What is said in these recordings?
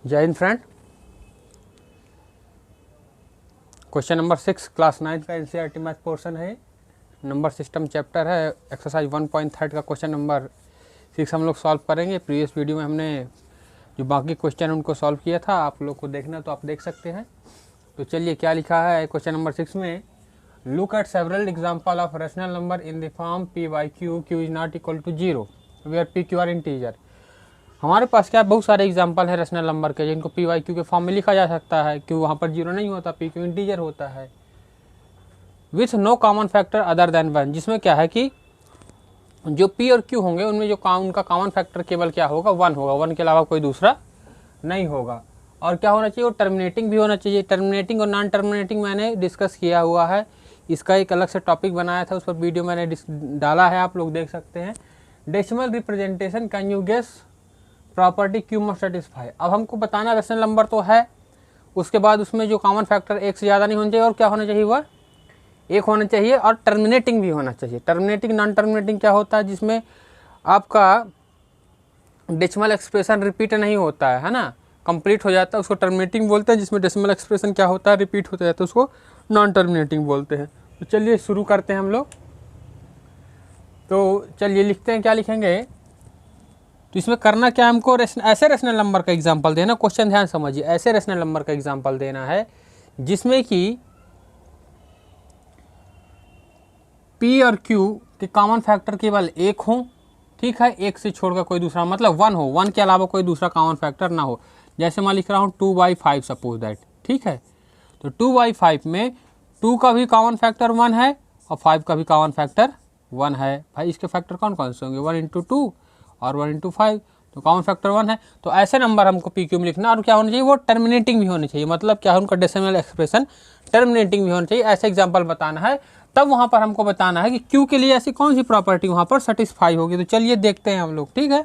जय Hind friend. Question number 6 class 9 का NCERT math portion है। नंबर सिस्टम चैप्टर है। एक्सरसाइज 1.3 का क्वेश्चन नंबर 6 हम लोग सॉल्व करेंगे। प्रीवियस वीडियो में हमने जो बाकी क्वेश्चन उनको सॉल्व किया था, आप लोग को देखना तो आप देख सकते हैं। तो चलिए क्या लिखा है क्वेश्चन नंबर 6 में। Look at several example of rational number in the form p by q q is not equal to 0 where p q are integer. हमारे पास क्या बहुत सारे एग्जाम्पल है रैशनल नंबर के जिनको पी वाई क्यू के फॉर्म में लिखा जा सकता है। क्यों वहाँ पर 0 नहीं होता, पी क्यू इंटीजर होता है। With no common factor other than 1, जिसमें क्या है कि जो पी और क्यू होंगे उनमें जो उनका कॉमन फैक्टर केवल क्या होगा, 1 होगा। 1 के अलावा कोई दूसरा नहीं होगा। और क्या होना चाहिए, वो टर्मिनेटिंग भी होना चाहिए। टर्मिनेटिंग और नॉन टर्मिनेटिंग मैंने डिस्कस किया हुआ है, इसका एक अलग से टॉपिक बनाया था, उस पर वीडियो मैंने डाला है, आप लोग देख सकते हैं। Decimal representation can you guess property q must satisfy. अब हमको बताना रैशनल नंबर तो है, उसके बाद उसमें जो कॉमन फैक्टर एक से ज़्यादा नहीं होना चाहिए और क्या होना चाहिए, वह एक होना चाहिए और टर्मिनेटिंग भी होना चाहिए। टर्मिनेटिंग नॉन टर्मिनेटिंग क्या होता है, जिसमें आपका डेसिमल एक्सप्रेशन रिपीट नहीं होता है ना, कंप्लीट हो जाता है, उसको टर्मिनेटिंग बोलते हैं। जिसमें डेसिमल एक्सप्रेशन क्या होता है, रिपीट होता जाता है, उसको नॉन टर्मिनेटिंग बोलते हैं। तो चलिए शुरू करते हैं हम लोग। तो चलिए लिखते हैं, क्या लिखेंगे। तो इसमें करना क्या है हमको, ऐसे रैशनल नंबर का एग्जांपल देना। क्वेश्चन ध्यान समझिए, ऐसे रैशनल नंबर का एग्जांपल देना है जिसमें कि पी और क्यू के कॉमन फैक्टर केवल एक हो, ठीक है, एक से छोड़कर कोई दूसरा, मतलब 1 हो, 1 के अलावा कोई दूसरा कॉमन फैक्टर ना हो। जैसे मैं लिख रहा हूँ 2/5 सपोज दैट, ठीक है। तो 2/5 में 2 का भी कॉमन फैक्टर 1 है और 5 का भी कॉमन फैक्टर 1 है। भाई इसके फैक्टर कौन कौन से होंगे, 1 × 2 और 1 × 5, तो कॉमन फैक्टर 1 है। तो ऐसे नंबर हमको पी क्यू में लिखना, और क्या होना चाहिए, वो टर्मिनेटिंग भी होनी चाहिए। मतलब क्या है, उनका डेसिमल एक्सप्रेशन टर्मिनेटिंग भी होना चाहिए। ऐसे एग्जांपल बताना है, तब वहाँ पर हमको बताना है कि क्यू के लिए ऐसी कौन सी प्रॉपर्टी वहाँ पर सेटिस्फाई होगी। तो चलिए देखते हैं हम लोग, ठीक है।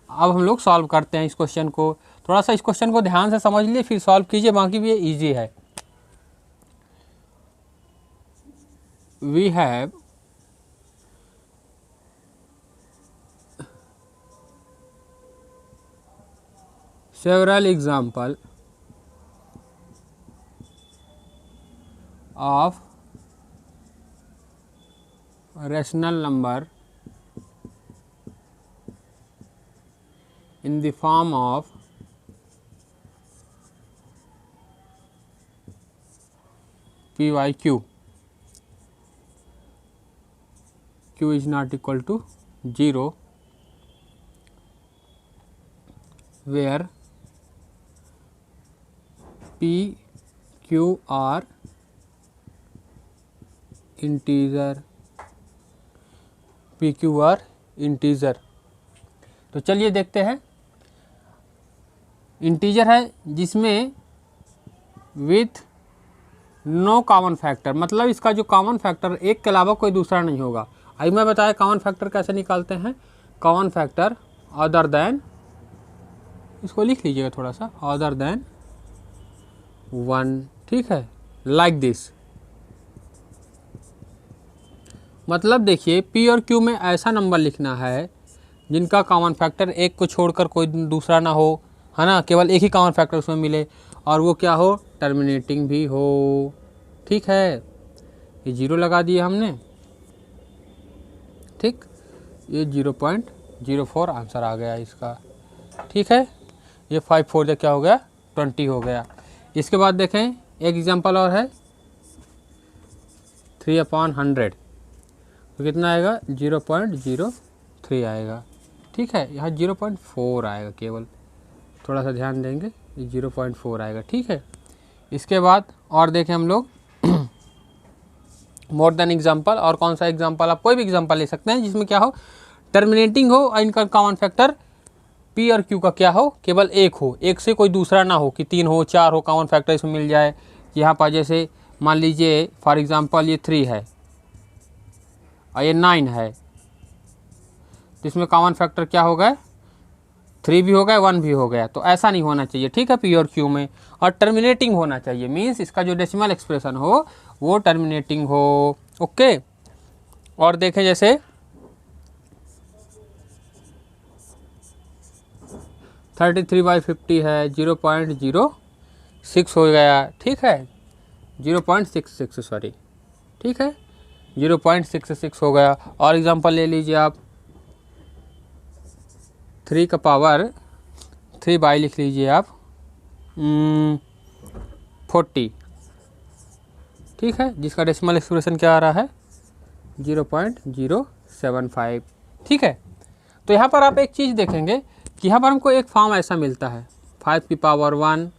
अब हम लोग सॉल्व करते हैं इस क्वेश्चन को। थोड़ा सा इस क्वेश्चन को ध्यान से समझ लीजिए, फिर सॉल्व कीजिए, बाकी भी ये ईजी है। We have several example of rational number in the form of p by q, q is not equal to 0 where p q are integer, p q are integer। तो चलिए देखते हैं। इंटीजर है जिसमें विथ नो कॉमन फैक्टर, मतलब इसका जो common factor एक के अलावा कोई दूसरा नहीं होगा। अभी मैं बताया कॉमन फैक्टर कैसे निकालते हैं। कॉमन फैक्टर अदर देन, इसको लिख लीजिएगा थोड़ा सा, अदर देन 1, ठीक है, लाइक दिस। मतलब देखिए पी और क्यू में ऐसा नंबर लिखना है जिनका कॉमन फैक्टर एक को छोड़कर कोई दूसरा ना हो, है ना, केवल एक ही कॉमन फैक्टर उसमें मिले, और वो क्या हो, टर्मिनेटिंग भी हो, ठीक है। ये 0 लगा दिए हमने, ठीक, ये 0.04 आंसर आ गया इसका, ठीक है। ये 5 4 क्या हो गया, 20 हो गया। इसके बाद देखें एक एग्जांपल और है, 3/100, तो कितना आएगा, 0.03 आएगा, ठीक है। यहाँ 0.4 आएगा केवल, थोड़ा सा ध्यान देंगे, ये 0.4 आएगा, ठीक है। इसके बाद और देखें हम लोग मोर देन एग्जाम्पल, और कौन सा एग्जाम्पल, आप कोई भी एग्जाम्पल ले सकते हैं जिसमें क्या हो, टर्मिनेटिंग हो और इनका कॉमन फैक्टर पी और क्यू का क्या हो, केवल एक हो, एक से कोई दूसरा ना हो कि 3 हो 4 हो, कॉमन फैक्टर इसमें मिल जाए। यहाँ पर जैसे मान लीजिए फॉर एग्जांपल ये 3 है और ये 9 है, तो इसमें कॉमन फैक्टर क्या हो गया, 3 भी हो गया, 1 भी हो गया। तो ऐसा नहीं होना चाहिए, ठीक है, पी और क्यू में। और टर्मिनेटिंग होना चाहिए, मीन्स इसका जो डेसिमल एक्सप्रेशन हो वो टर्मिनेटिंग हो, ओके। और देखें जैसे 33/50 है, 0.06 हो गया, ठीक है, 0.66 सॉरी, ठीक है, 0.66 हो गया। और एग्जांपल ले लीजिए आप 3 का पावर 3 बाई लिख लीजिए आप 40, ठीक है, जिसका डेसिमल एक्सप्रेशन क्या आ रहा है 0.075, ठीक है। तो यहाँ पर आप एक चीज़ देखेंगे कि यहाँ पर हमको एक फॉर्म ऐसा मिलता है 5 की पावर 1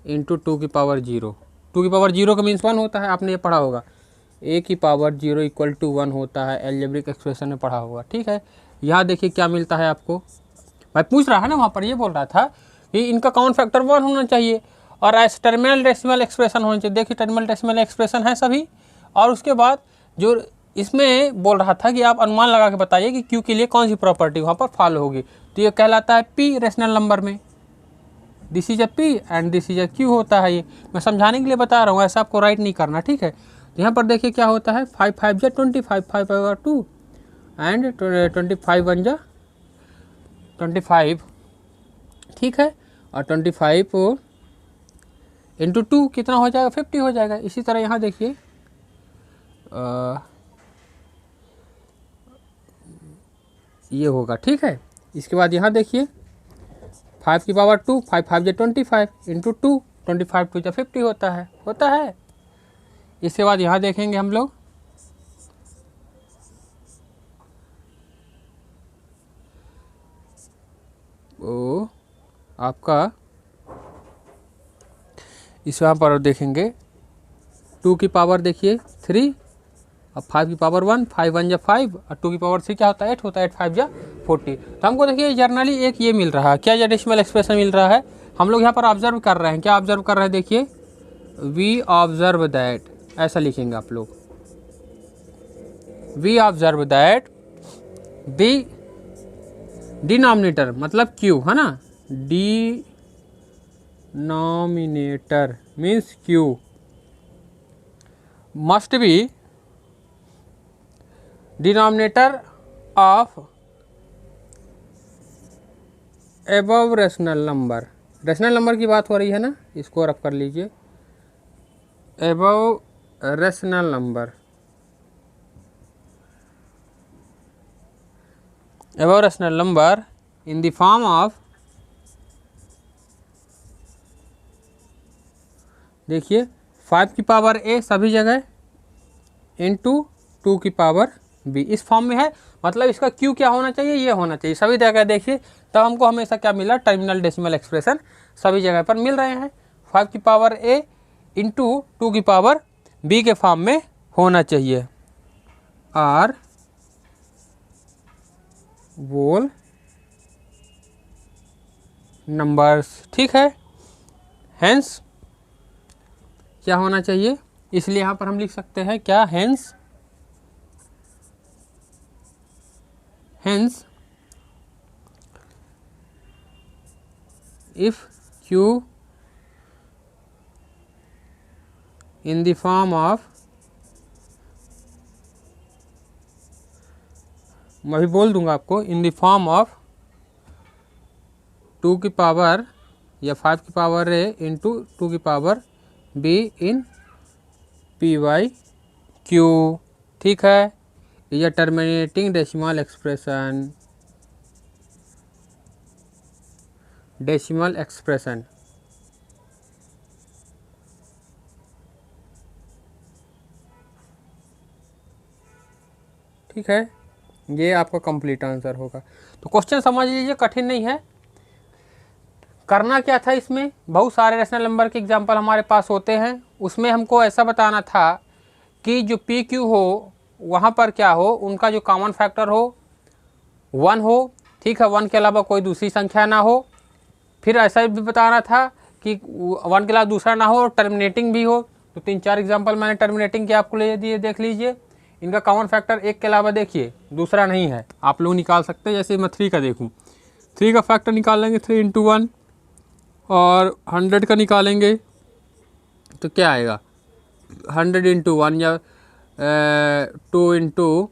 इंटू 2 की पावर 0। 2 की पावर 0 का मीन्स 1 होता है, आपने ये पढ़ा होगा। a की पावर 0 इक्वल टू 1 होता है, एल्जेब्रिक एक्सप्रेशन में पढ़ा होगा, ठीक है। यहाँ देखिए क्या मिलता है आपको, भाई पूछ रहा है ना, वहाँ पर ये बोल रहा था कि इनका काउंट फैक्टर 1 होना चाहिए और ऐसे टर्मिनल डेसिमल एक्सप्रेशन होना चाहिए। देखिए टर्मिनल डेसिमल एक्सप्रेशन है सभी, और उसके बाद जो इसमें बोल रहा था कि आप अनुमान लगा के बताइए कि क्यू के लिए कौन सी प्रॉपर्टी वहाँ पर फॉलो होगी। तो ये कहलाता है पी रेशनल नंबर में, this is a P and this is a Q होता है। ये मैं समझाने के लिए बता रहा हूँ, ऐसा आपको राइट नहीं करना, ठीक है। तो यहाँ पर देखिए क्या होता है 5 5 जा 25, 5 होगा 2 एंड 25 1 जा 25, ठीक है, और 25 इंटू 2 कितना हो जाएगा 50 हो जाएगा। इसी तरह यहाँ देखिए ये होगा, ठीक है। इसके बाद यहाँ देखिए 5 की पावर 2, 5 5 जा 25 इंटू 2, 25 2 जा 50 होता है। इसके बाद यहाँ देखेंगे हम लोग ओ आपका इस यहाँ पर देखेंगे 2 की पावर देखिए 3 और 5 की पावर 1, 5 1 जा 5 और 2 की पावर 3 क्या होता है 8 होता है, 8 5 जा 40। तो हमको देखिए जर्नली एक ये मिल रहा है, क्या ये डेसिमल एक्सप्रेशन मिल रहा है। हम लोग यहाँ पर ऑब्जर्व कर रहे हैं, क्या ऑब्जर्व कर रहे हैं, देखिए वी ऑब्जर्व दैट, ऐसा लिखेंगे आप लोग, we observe that the denominator मतलब क्यू है ना, denominator means q must be denominator of above rational number. Rational number की बात हो रही है ना, इसको रफ कर लीजिए, above rational number, above rational number in the form of, देखिए 5 की पावर a सभी जगह इंटू 2 की पावर b, इस फॉर्म में है, मतलब इसका q क्या होना चाहिए, ये होना चाहिए सभी जगह। देखिए तब हमको हमेशा क्या मिला, टर्मिनल डेसिमल एक्सप्रेशन सभी जगह पर मिल रहे हैं। 5 की पावर a इंटू 2 की पावर b के फॉर्म में होना चाहिए, आर वोल नंबर्स, ठीक है। हेंस क्या होना चाहिए, इसलिए यहाँ पर हम लिख सकते हैं क्या, hence if Q in the form of, मैं भी बोल दूंगा आपको, इन द फॉर्म ऑफ 2 की पावर या 5 की पावर a इंटू 2 की पावर b इन p/q, ठीक है। यह टर्मिनेटिंग डेसिमल एक्सप्रेशन, ठीक है, ये आपका कंप्लीट आंसर होगा। तो क्वेश्चन समझ लीजिए, कठिन नहीं है। करना क्या था इसमें, बहुत सारे रेशनल नंबर के एग्जांपल हमारे पास होते हैं, उसमें हमको ऐसा बताना था कि जो पी क्यू हो वहाँ पर क्या हो, उनका जो कॉमन फैक्टर हो 1 हो, ठीक है, 1 के अलावा कोई दूसरी संख्या ना हो। फिर ऐसा भी बताना था कि 1 के अलावा दूसरा ना हो और टर्मिनेटिंग भी हो। तो 3-4 एग्जांपल मैंने टर्मिनेटिंग के आपको ले दिए, देख लीजिए। इनका कॉमन फैक्टर 1 के अलावा देखिए दूसरा नहीं है, आप लोग निकाल सकते हैं। जैसे मैं 3 का देखूँ, 3 का फैक्टर निकाल लेंगे 3 इंटू 1, और 100 का निकालेंगे तो क्या आएगा 100 इंटू 1 या 2 इंटू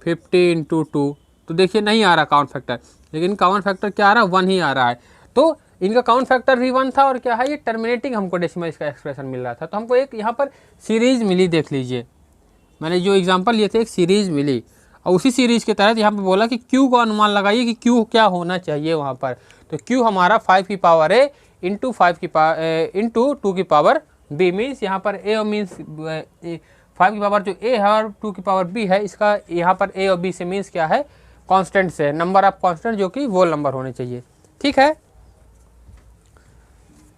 50 इंटू 2, तो देखिए नहीं आ रहा कॉमन फैक्टर, लेकिन कॉमन फैक्टर क्या आ रहा है, 1 ही आ रहा है। तो इनका कॉमन फैक्टर भी 1 था और क्या है, ये टर्मिनेटिंग हमको डेसिमल इसका एक्सप्रेशन मिल रहा था। तो हमको एक यहाँ पर सीरीज़ मिली, देख लीजिए मैंने जो एग्जांपल लिए थे एक सीरीज़ मिली, और उसी सीरीज़ के तहत यहाँ पे बोला कि Q को अनुमान लगाइए कि Q क्या होना चाहिए वहाँ पर। तो Q हमारा 5 की पावर A इंटू 5 की पावर इंटू 2 की पावर B, मीन्स यहाँ पर A और मीन्स 5 की पावर जो A है और 2 की पावर B है, इसका यहाँ पर A और B से मीन्स क्या है, कांस्टेंट से, नंबर ऑफ कांस्टेंट जो कि वो नंबर होने चाहिए। ठीक है,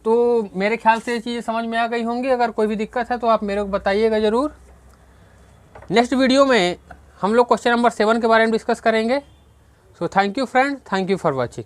तो मेरे ख्याल से ये चीज़ें समझ में आ गई होंगी। अगर कोई भी दिक्कत है तो आप मेरे को बताइएगा ज़रूर। नेक्स्ट वीडियो में हम लोग क्वेश्चन नंबर 7 के बारे में डिस्कस करेंगे। So thank you friend, thank you for watching.